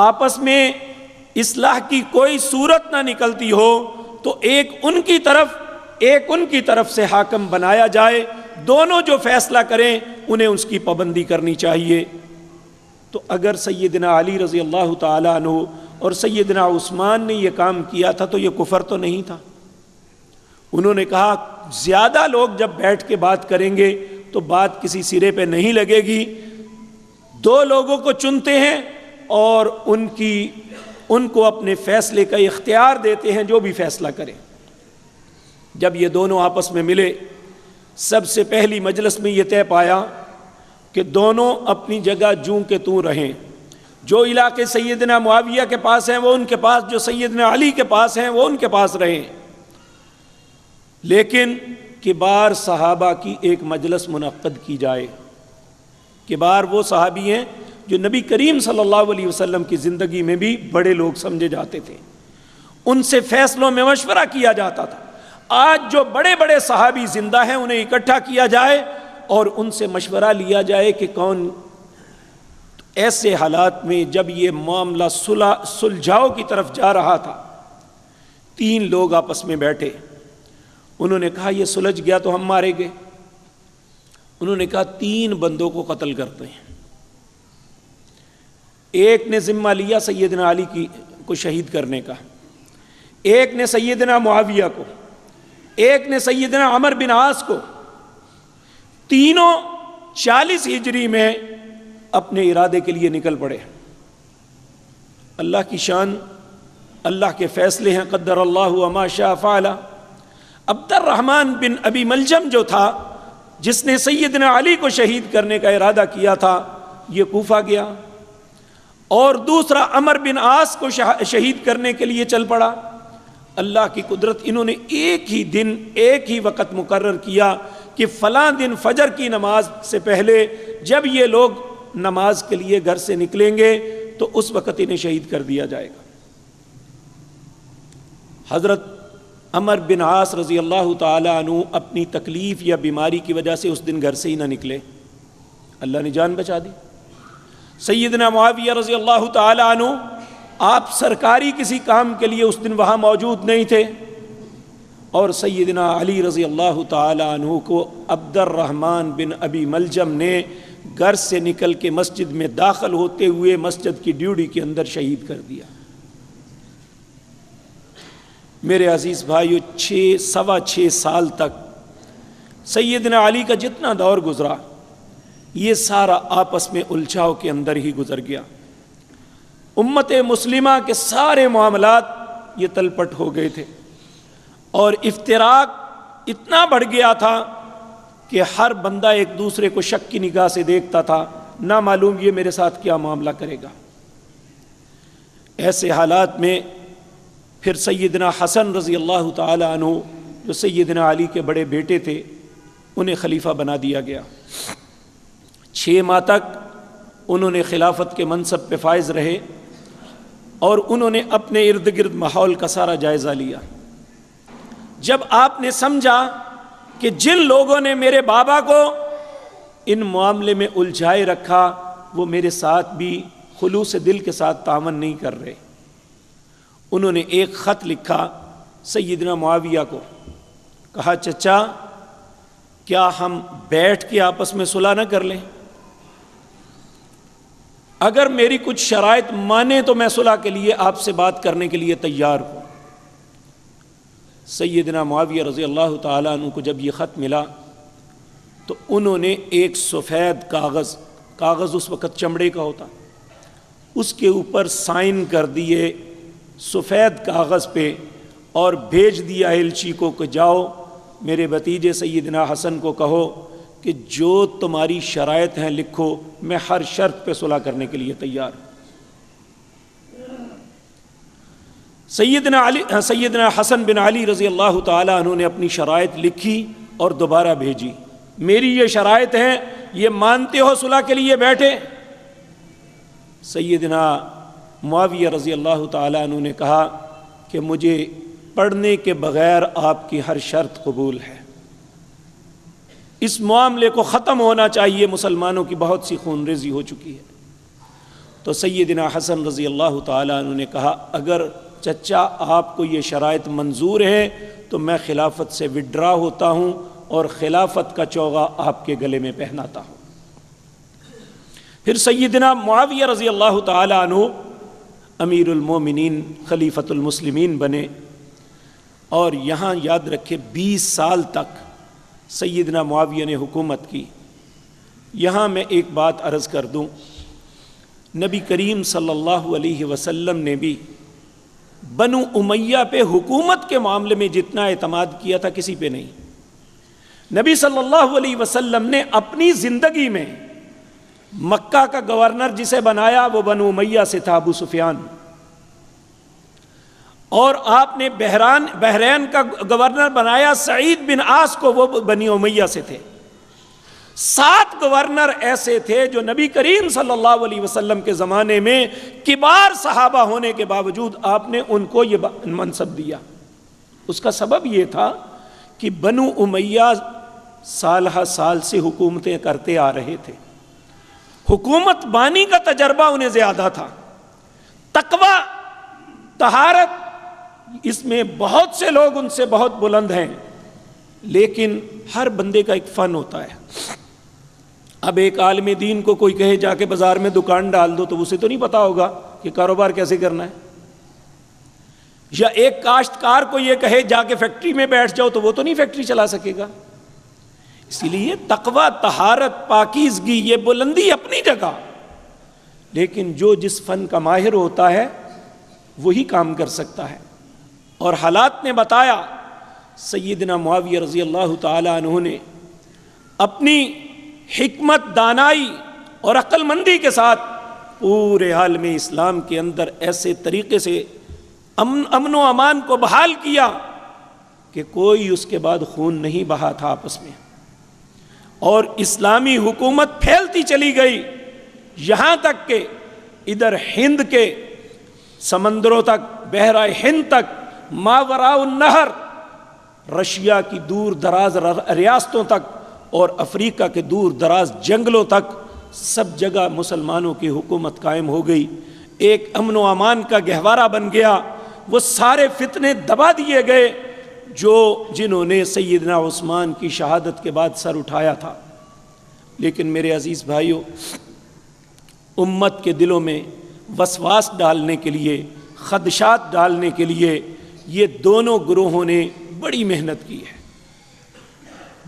آپس میں اصلاح کی کوئی صورت نہ نکلتی ہو، تو ایک ان کی طرف سے حاکم بنایا جائے، دونوں جو فیصلہ کریں انہیں اس کی پابندی کرنی چاہیے۔ تو اگر سیدنا علی رضی اللہ تعالیٰ عنہ اور سیدنا عثمان نے یہ کام کیا تھا تو یہ کفر تو نہیں تھا۔ انہوں نے کہا زیادہ لوگ جب بیٹھ کے بات کریں گے تو بات کسی سرے پہ نہیں لگے گی، دو لوگوں کو چنتے ہیں اور ان کو اپنے فیصلے کا اختیار دیتے ہیں، جو بھی فیصلہ کریں۔ جب یہ دونوں آپس میں ملے، سب سے پہلی مجلس میں یہ طے پایا کہ دونوں اپنی جگہ جوں کہ توں رہیں، جو علاقے سیدنا معاویہ کے پاس ہیں وہ ان کے پاس، جو سیدنا علی کے پاس ہیں وہ ان کے پاس رہیں، لیکن کبار صحابہ کی ایک مجلس منعقد کی جائے۔ کبار وہ صحابی ہیں جو نبی کریم صلی اللہ علیہ وسلم کی زندگی میں بھی بڑے لوگ سمجھے جاتے تھے، ان سے فیصلوں میں مشورہ کیا جاتا تھا۔ آج جو بڑے بڑے صحابی زندہ ہیں انہیں اکٹھا کیا جائے اور ان سے مشورہ لیا جائے کہ کون۔ ایسے حالات میں جب یہ معاملہ سلجھاؤ کی طرف جا رہا تھا، تین لوگ آپس میں بیٹھے، انہوں نے کہا یہ سلجھ گیا تو ہم مارے گے۔ انہوں نے کہا تین بندوں کو قتل کرتے ہیں۔ ایک نے ذمہ لیا سیدنا علی کو شہید کرنے کا، ایک نے سیدنا معاویہ کو، ایک نے سیدنا عمر بن عاص کو۔ تینوں 40 ہجری میں اپنے ارادے کے لیے نکل پڑے۔ اللہ کی شان، اللہ کے فیصلے ہیں، قدر اللہ وما شاء فعل۔ عبد الرحمن بن ابی ملجم جو تھا، جس نے سیدنا علی کو شہید کرنے کا ارادہ کیا تھا، یہ کوفہ گیا، اور دوسرا عمر بن عاص کو شہید کرنے کے لیے چل پڑا۔ اللہ کی قدرت، انہوں نے ایک ہی دن ایک ہی وقت مقرر کیا کہ فلاں دن فجر کی نماز سے پہلے جب یہ لوگ نماز کے لیے گھر سے نکلیں گے تو اس وقت انہیں شہید کر دیا جائے گا۔ حضرت عمر بن عاص رضی اللہ تعالی عنہ اپنی تکلیف یا بیماری کی وجہ سے اس دن گھر سے ہی نہ نکلے، اللہ نے جان بچا دی۔ سیدنا معاویہ رضی اللہ تعالی عنہ، آپ سرکاری کسی کام کے لیے اس دن وہاں موجود نہیں تھے، اور سیدنا علی رضی اللہ تعالی عنہ کو عبد الرحمن بن ابی ملجم نے گھر سے نکل کے مسجد میں داخل ہوتے ہوئے مسجد کی ڈیوٹی کے اندر شہید کر دیا۔ میرے عزیز بھائیو، 6.25 سال تک سیدنا علی کا جتنا دور گزرا، یہ سارا آپس میں الجھاؤ کے اندر ہی گزر گیا۔ امت مسلمہ کے سارے معاملات یہ تلپٹ ہو گئے تھے، اور افتراق اتنا بڑھ گیا تھا کہ ہر بندہ ایک دوسرے کو شک کی نگاہ سے دیکھتا تھا، نہ معلوم یہ میرے ساتھ کیا معاملہ کرے گا۔ ایسے حالات میں پھر سیدنا حسن رضی اللہ تعالی عنہ، جو سیدنا علی کے بڑے بیٹے تھے، انہیں خلیفہ بنا دیا گیا۔ 6 ماہ تک انہوں نے خلافت کے منصب پہ فائز رہے، اور انہوں نے اپنے ارد گرد ماحول کا سارا جائزہ لیا۔ جب آپ نے سمجھا کہ جن لوگوں نے میرے بابا کو ان معاملے میں الجھائے رکھا وہ میرے ساتھ بھی خلوص دل کے ساتھ تعاون نہیں کر رہے۔ انہوں نے ایک خط لکھا سیدنا معاویہ کو، کہا چچا کیا ہم بیٹھ کے آپس میں صلح نہ کر لیں؟ اگر میری کچھ شرائط مانے تو میں صلح کے لیے آپ سے بات کرنے کے لیے تیار ہوں۔ سیدنا معاویہ رضی اللہ تعالیٰ عنہ کو جب یہ خط ملا تو انہوں نے ایک سفید کاغذ اس وقت چمڑے کا ہوتا، اس کے اوپر سائن کر دیے سفید کاغذ پہ اور بھیج دیا ایلچی کو کہ جاؤ میرے بھتیجے سیدنا حسن کو کہو کہ جو تمہاری شرائط ہیں لکھو، میں ہر شرط پہ صلح کرنے کے لیے تیار ہوں۔ سیدنا حسن بن علی رضی اللہ تعالیٰ عنہ نے اپنی شرائط لکھی اور دوبارہ بھیجی، میری یہ شرائط ہیں، یہ مانتے ہو صلح کے لیے بیٹھے؟ سیدنا معاویہ رضی اللہ تعالیٰ عنہ نے کہا کہ مجھے پڑھنے کے بغیر آپ کی ہر شرط قبول ہے، اس معاملے کو ختم ہونا چاہیے، مسلمانوں کی بہت سی خون ریزی ہو چکی ہے۔ تو سیدنا حسن رضی اللہ تعالیٰ عنہ نے کہا اگر چچا آپ کو یہ شرائط منظور ہے تو میں خلافت سے وڈرا ہوتا ہوں اور خلافت کا چوغا آپ کے گلے میں پہناتا ہوں۔ پھر سیدنا معاویہ رضی اللہ تعالیٰ عنہ امیر المومنین خلیفۃ المسلمین بنے، اور یہاں یاد رکھے 20 سال تک سیدنا معاویہ نے حکومت کی۔ یہاں میں ایک بات عرض کر دوں، نبی کریم صلی اللہ علیہ وسلم نے بھی بنو امیہ پہ حکومت کے معاملے میں جتنا اعتماد کیا تھا کسی پہ نہیں۔ نبی صلی اللہ علیہ وسلم نے اپنی زندگی میں مکہ کا گورنر جسے بنایا وہ بنو امیہ سے تھا، ابو سفیان، اور آپ نے بحرین کا گورنر بنایا سعید بن عاص کو، وہ بنی امیہ سے تھے۔ 7 گورنر ایسے تھے جو نبی کریم صلی اللہ علیہ وسلم کے زمانے میں کبار صحابہ ہونے کے باوجود آپ نے ان کو یہ منصب دیا۔ اس کا سبب یہ تھا کہ بنو امیہ سال ہر سال سے حکومتیں کرتے آ رہے تھے، حکومت بانی کا تجربہ انہیں زیادہ تھا، تقوی طہارت اس میں بہت سے لوگ ان سے بہت بلند ہیں، لیکن ہر بندے کا ایک فن ہوتا ہے۔ اب ایک عالم دین کو کوئی کہے جا کے بازار میں دکان ڈال دو تو اسے تو نہیں پتا ہوگا کہ کاروبار کیسے کرنا ہے، یا ایک کاشتکار کو یہ کہے جا کے فیکٹری میں بیٹھ جاؤ تو وہ تو نہیں فیکٹری چلا سکے گا۔ اسی لیے تقوی طہارت پاکیزگی یہ بلندی اپنی جگہ، لیکن جو جس فن کا ماہر ہوتا ہے وہی کام کر سکتا ہے۔ اور حالات نے بتایا سیدنا معاویہ رضی اللہ تعالی عنہ نے اپنی حکمت، دانائی اور عقل مندی کے ساتھ پورے عالم اسلام کے اندر ایسے طریقے سے امن و امان کو بحال کیا کہ کوئی اس کے بعد خون نہیں بہا تھا آپس میں، اور اسلامی حکومت پھیلتی چلی گئی، یہاں تک کہ ادھر ہند کے سمندروں تک، بحرہ ہند تک، ماوراء النہر، رشیا کی دور دراز ریاستوں تک اور افریقہ کے دور دراز جنگلوں تک سب جگہ مسلمانوں کی حکومت قائم ہو گئی، ایک امن و امان کا گہوارہ بن گیا۔ وہ سارے فتنے دبا دیے گئے جنہوں نے سیدنا عثمان کی شہادت کے بعد سر اٹھایا تھا۔ لیکن میرے عزیز بھائیوں، امت کے دلوں میں وسواس ڈالنے کے لیے، خدشات ڈالنے کے لیے یہ دونوں گروہوں نے بڑی محنت کی ہے۔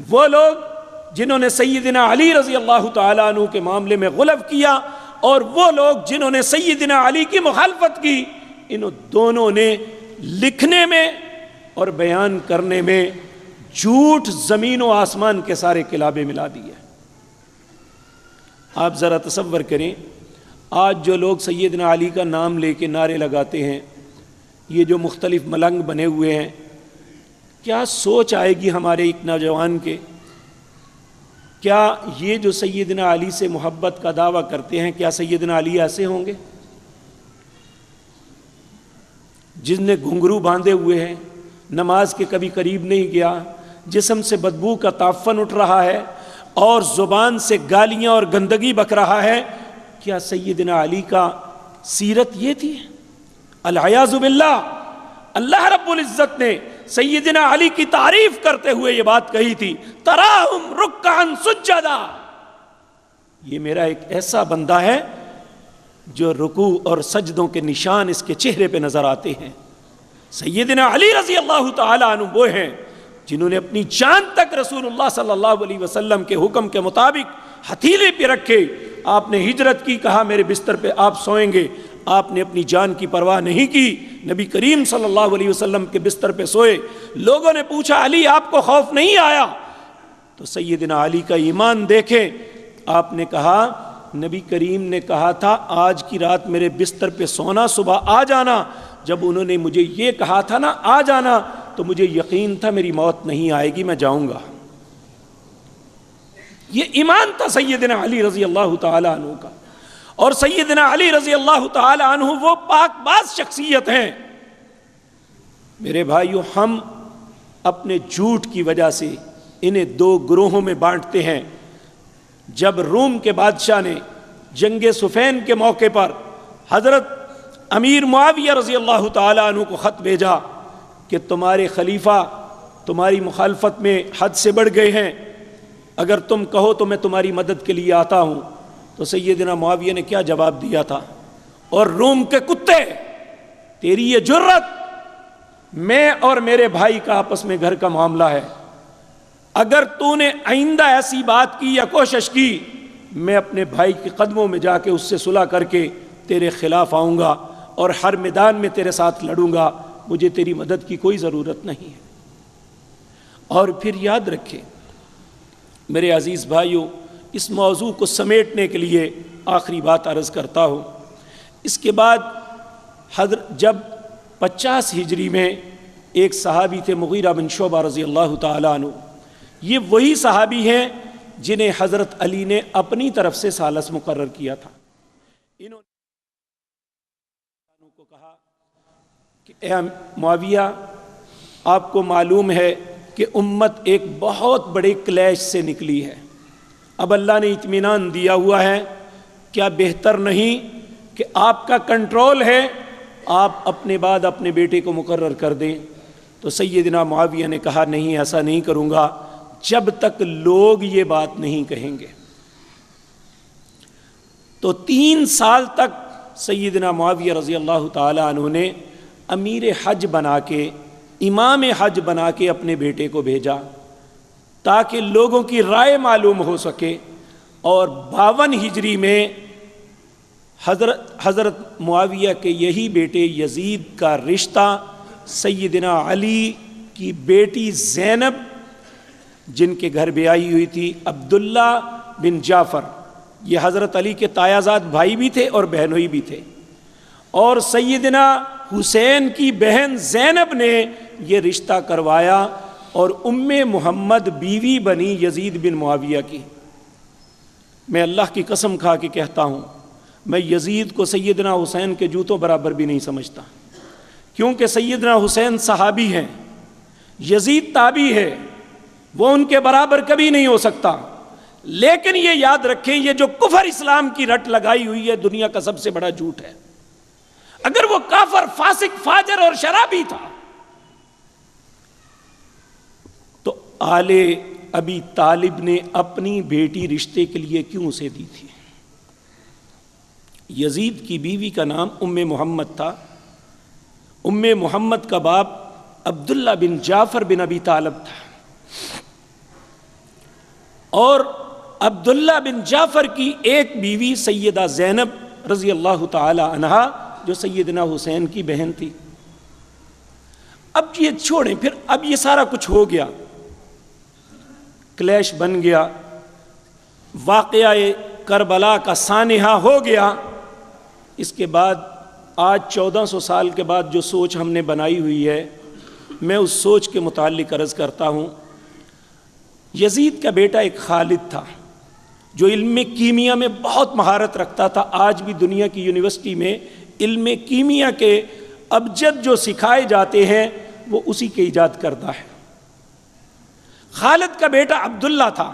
وہ لوگ جنہوں نے سیدنا علی رضی اللہ تعالیٰ عنہ کے معاملے میں غلو کیا، اور وہ لوگ جنہوں نے سیدنا علی کی مخالفت کی، انہوں دونوں نے لکھنے میں اور بیان کرنے میں جھوٹ زمین و آسمان کے سارے کلابے ملا دیے۔ آپ ذرا تصور کریں، آج جو لوگ سیدنا علی کا نام لے کے نعرے لگاتے ہیں، یہ جو مختلف ملنگ بنے ہوئے ہیں، کیا سوچ آئے گی ہمارے ایک نوجوان کے؟ کیا یہ جو سیدنا علی سے محبت کا دعویٰ کرتے ہیں، کیا سیدنا علی ایسے ہوں گے؟ جن نے گھنگرو باندھے ہوئے ہیں، نماز کے کبھی قریب نہیں گیا، جسم سے بدبو کا تعفن اٹھ رہا ہے اور زبان سے گالیاں اور گندگی بک رہا ہے، کیا سیدنا علی کا سیرت یہ تھی؟ العیاذ باللہ، اللہ رب العزت نے سیدنا علی کی تعریف کرتے ہوئے یہ بات کہی تھی، تراہم رکعا سجدا، یہ میرا ایک ایسا بندہ ہے جو رکوع اور سجدوں کے نشان اس کے چہرے پہ نظر آتے ہیں۔ سیدنا علی رضی اللہ تعالی عنہ وہ ہیں جنہوں نے اپنی جان تک رسول اللہ صلی اللہ علیہ وسلم کے حکم کے مطابق ہتھیلے پہ رکھے، آپ نے ہجرت کی، کہا میرے بستر پہ آپ سوئیں گے، آپ نے اپنی جان کی پرواہ نہیں کی، نبی کریم صلی اللہ علیہ وسلم کے بستر پہ سوئے۔ لوگوں نے پوچھا علی آپ کو خوف نہیں آیا؟ تو سیدنا علی کا ایمان دیکھیں، آپ نے کہا نبی کریم نے کہا تھا آج کی رات میرے بستر پہ سونا، صبح آ جانا۔ جب انہوں نے مجھے یہ کہا تھا نا آ جانا، تو مجھے یقین تھا میری موت نہیں آئے گی، میں جاؤں گا۔ یہ ایمان تھا سیدنا علی رضی اللہ تعالی عنہ کا۔ اور سیدنا علی رضی اللہ تعالی عنہ وہ پاک باز شخصیت ہیں۔ میرے بھائیو، ہم اپنے جھوٹ کی وجہ سے انہیں دو گروہوں میں بانٹتے ہیں۔ جب روم کے بادشاہ نے جنگ صفین کے موقع پر حضرت امیر معاویہ رضی اللہ تعالی عنہ کو خط بھیجا کہ تمہارے خلیفہ تمہاری مخالفت میں حد سے بڑھ گئے ہیں، اگر تم کہو تو میں تمہاری مدد کے لیے آتا ہوں، تو سیدنا معاویہ نے کیا جواب دیا تھا؟ اور روم کے کتے، تیری یہ جرت، میں اور میرے بھائی کا آپس میں گھر کا معاملہ ہے، اگر تو نے آئندہ ایسی بات کی یا کوشش کی، میں اپنے بھائی کے قدموں میں جا کے اس سے صلح کر کے تیرے خلاف آؤں گا اور ہر میدان میں تیرے ساتھ لڑوں گا، مجھے تیری مدد کی کوئی ضرورت نہیں ہے۔ اور پھر یاد رکھیں میرے عزیز بھائیوں، اس موضوع کو سمیٹنے کے لیے آخری بات عرض کرتا ہوں۔ اس کے بعد جب 50 ہجری میں ایک صحابی تھے مغیرہ بن شعبہ رضی اللہ تعالی عنہ، یہ وہی صحابی ہیں جنہیں حضرت علی نے اپنی طرف سے ثالث مقرر کیا تھا۔ انہوں نے کو کہا کہ اے معاویہ، آپ کو معلوم ہے کہ امت ایک بہت بڑے کلیش سے نکلی ہے، اب اللہ نے اطمینان دیا ہوا ہے، کیا بہتر نہیں کہ آپ کا کنٹرول ہے، آپ اپنے بعد اپنے بیٹے کو مقرر کر دیں؟ تو سیدنا معاویہ نے کہا نہیں، ایسا نہیں کروں گا جب تک لوگ یہ بات نہیں کہیں گے۔ تو 3 سال تک سیدنا معاویہ رضی اللہ تعالی عنہ نے امیر حج بنا کے، امام حج بنا کے اپنے بیٹے کو بھیجا تاکہ لوگوں کی رائے معلوم ہو سکے۔ اور 52 ہجری میں حضرت معاویہ کے یہی بیٹے یزید کا رشتہ سیدنا علی کی بیٹی زینب، جن کے گھر بیائی ہوئی تھی عبداللہ بن جعفر، یہ حضرت علی کے تایازاد بھائی بھی تھے اور بہنوئی بھی تھے، اور سیدنا حسین کی بہن زینب نے یہ رشتہ کروایا اور ام محمد بیوی بنی یزید بن معاویہ کی۔ میں اللہ کی قسم کھا کے کہتا ہوں، میں یزید کو سیدنا حسین کے جوتوں برابر بھی نہیں سمجھتا، کیونکہ سیدنا حسین صحابی ہیں، یزید تابعی ہے، وہ ان کے برابر کبھی نہیں ہو سکتا۔ لیکن یہ یاد رکھیں، یہ جو کفر اسلام کی رٹ لگائی ہوئی ہے دنیا کا سب سے بڑا جھوٹ ہے۔ اگر وہ کافر، فاسق، فاجر اور شرابی تھا تو آل ابی طالب نے اپنی بیٹی رشتے کے لیے کیوں اسے دی تھی؟ یزید کی بیوی کا نام ام محمد تھا، ام محمد کا باپ عبداللہ بن جعفر بن ابی طالب تھا، اور عبداللہ بن جعفر کی ایک بیوی سیدہ زینب رضی اللہ تعالی عنہا جو سیدنا حسین کی بہن تھی۔ اب یہ چھوڑیں، پھر اب یہ سارا کچھ ہو گیا، کلیش بن گیا، واقعہ کربلا کا سانحہ ہو گیا۔ اس کے بعد آج 1400 سال کے بعد جو سوچ ہم نے بنائی ہوئی ہے، میں اس سوچ کے متعلق عرض کرتا ہوں۔ یزید کا بیٹا ایک خالد تھا جو علم کیمیا میں بہت مہارت رکھتا تھا۔ آج بھی دنیا کی یونیورسٹی میں علم کیمیا کے ابجد جو سکھائے جاتے ہیں وہ اسی کے ایجاد کردہ ہے۔ خالد کا بیٹا عبداللہ تھا۔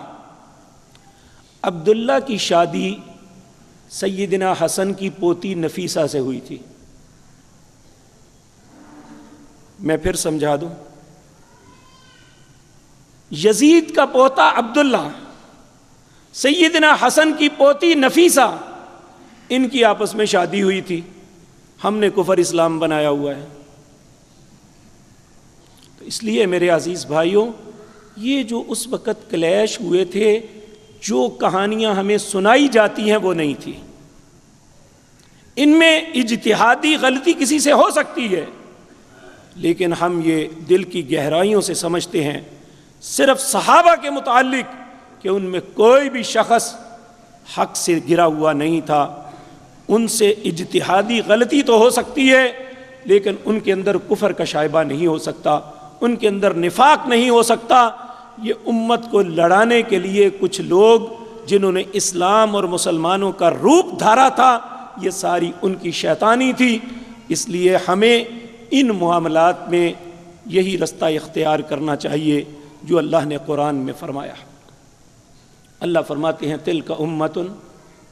عبداللہ کی شادی سیدنا حسن کی پوتی نفیسہ سے ہوئی تھی۔ میں پھر سمجھا دوں، یزید کا پوتا عبداللہ، سیدنا حسن کی پوتی نفیسہ، ان کی آپس میں شادی ہوئی تھی۔ ہم نے کفر اسلام بنایا ہوا ہے۔ تو اس لیے میرے عزیز بھائیوں، یہ جو اس وقت کلیش ہوئے تھے، جو کہانیاں ہمیں سنائی جاتی ہیں وہ نہیں تھی۔ ان میں اجتہادی غلطی کسی سے ہو سکتی ہے، لیکن ہم یہ دل کی گہرائیوں سے سمجھتے ہیں صرف صحابہ کے متعلق کہ ان میں کوئی بھی شخص حق سے گرا ہوا نہیں تھا۔ ان سے اجتہادی غلطی تو ہو سکتی ہے، لیکن ان کے اندر کفر کا شائبہ نہیں ہو سکتا، ان کے اندر نفاق نہیں ہو سکتا۔ یہ امت کو لڑانے کے لیے کچھ لوگ جنہوں نے اسلام اور مسلمانوں کا روپ دھارا تھا، یہ ساری ان کی شیطانی تھی۔ اس لیے ہمیں ان معاملات میں یہی رستہ اختیار کرنا چاہیے جو اللہ نے قرآن میں فرمایا۔ اللہ فرماتے ہیں تلک امۃ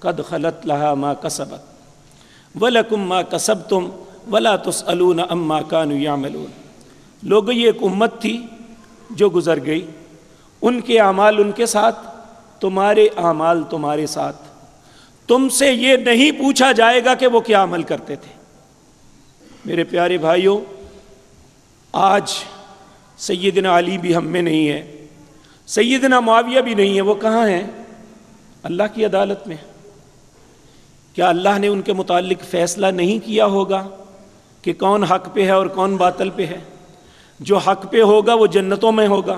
قد خلت لها ما کسبت ولکم ما کسبتم ولا تسألون عما کانوا یعملون۔ لوگو، یہ ایک امت تھی جو گزر گئی، ان کے اعمال ان کے ساتھ، تمہارے اعمال تمہارے ساتھ، تم سے یہ نہیں پوچھا جائے گا کہ وہ کیا عمل کرتے تھے۔ میرے پیارے بھائیوں، آج سیدنا علی بھی ہم میں نہیں ہے، سیدنا معاویہ بھی نہیں ہے، وہ کہاں ہیں؟ اللہ کی عدالت میں۔ کیا اللہ نے ان کے متعلق فیصلہ نہیں کیا ہوگا کہ کون حق پہ ہے اور کون باطل پہ ہے؟ جو حق پہ ہوگا وہ جنتوں میں ہوگا،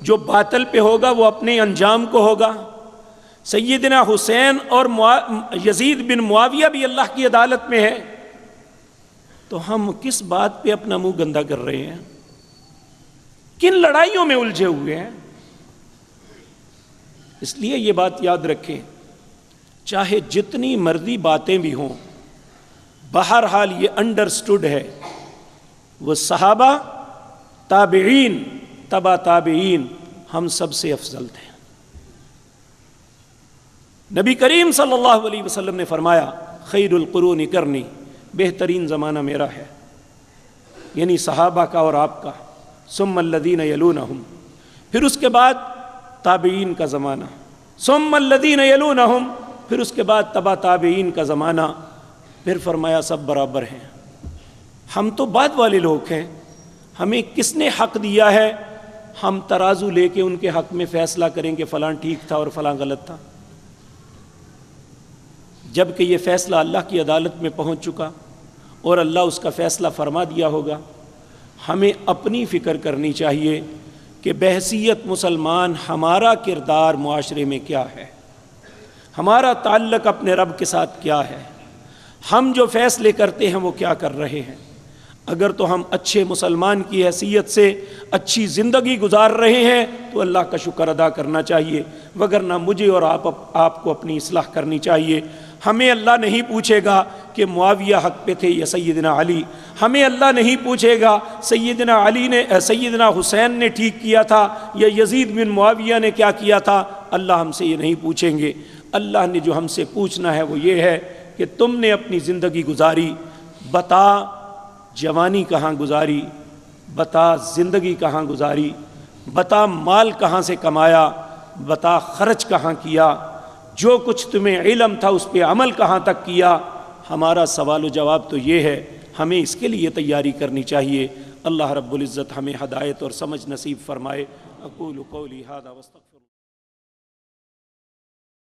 جو باطل پہ ہوگا وہ اپنے انجام کو ہوگا۔ سیدنا حسین اور یزید بن معاویہ بھی اللہ کی عدالت میں ہے۔ تو ہم کس بات پہ اپنا منہ گندا کر رہے ہیں؟ کن لڑائیوں میں الجھے ہوئے ہیں؟ اس لیے یہ بات یاد رکھیں، چاہے جتنی مرضی باتیں بھی ہوں، بہرحال یہ انڈرسٹوڈ ہے، وہ صحابہ، تابعین، تبع تابعین، ہم سب سے افضل تھے۔ نبی کریم صلی اللہ علیہ وسلم نے فرمایا خیر القرون کرنی، بہترین زمانہ میرا ہے، یعنی صحابہ کا اور آپ کا، ثم الذین یلونہم، پھر اس کے بعد تابعین کا زمانہ، ثم الذین یلونہم، پھر اس کے بعد تبع تابعین کا زمانہ، پھر فرمایا سب برابر ہیں۔ ہم تو بعد والے لوگ ہیں، ہمیں کس نے حق دیا ہے؟ ہم ترازو لے کے ان کے حق میں فیصلہ کریں کہ فلاں ٹھیک تھا اور فلاں غلط تھا، جبکہ یہ فیصلہ اللہ کی عدالت میں پہنچ چکا اور اللہ اس کا فیصلہ فرما دیا ہوگا۔ ہمیں اپنی فکر کرنی چاہیے کہ بحیثیت مسلمان ہمارا کردار معاشرے میں کیا ہے، ہمارا تعلق اپنے رب کے ساتھ کیا ہے، ہم جو فیصلے کرتے ہیں وہ کیا کر رہے ہیں۔ اگر تو ہم اچھے مسلمان کی حیثیت سے اچھی زندگی گزار رہے ہیں تو اللہ کا شکر ادا کرنا چاہیے، وگرنہ مجھے اور آپ کو اپنی اصلاح کرنی چاہیے۔ ہمیں اللہ نہیں پوچھے گا کہ معاویہ حق پہ تھے یا سیدنا علی، ہمیں اللہ نہیں پوچھے گا سیدنا حسین نے ٹھیک کیا تھا یا یزید بن معاویہ نے کیا کیا تھا، اللہ ہم سے یہ نہیں پوچھیں گے۔ اللہ نے جو ہم سے پوچھنا ہے وہ یہ ہے کہ تم نے اپنی زندگی گزاری، بتا جوانی کہاں گزاری، بتا زندگی کہاں گزاری، بتا مال کہاں سے کمایا، بتا خرچ کہاں کیا، جو کچھ تمہیں علم تھا اس پہ عمل کہاں تک کیا۔ ہمارا سوال و جواب تو یہ ہے، ہمیں اس کے لیے تیاری کرنی چاہیے۔ اللہ رب العزت ہمیں ہدایت اور سمجھ نصیب فرمائے۔ اقول قولی ھذا واستغفر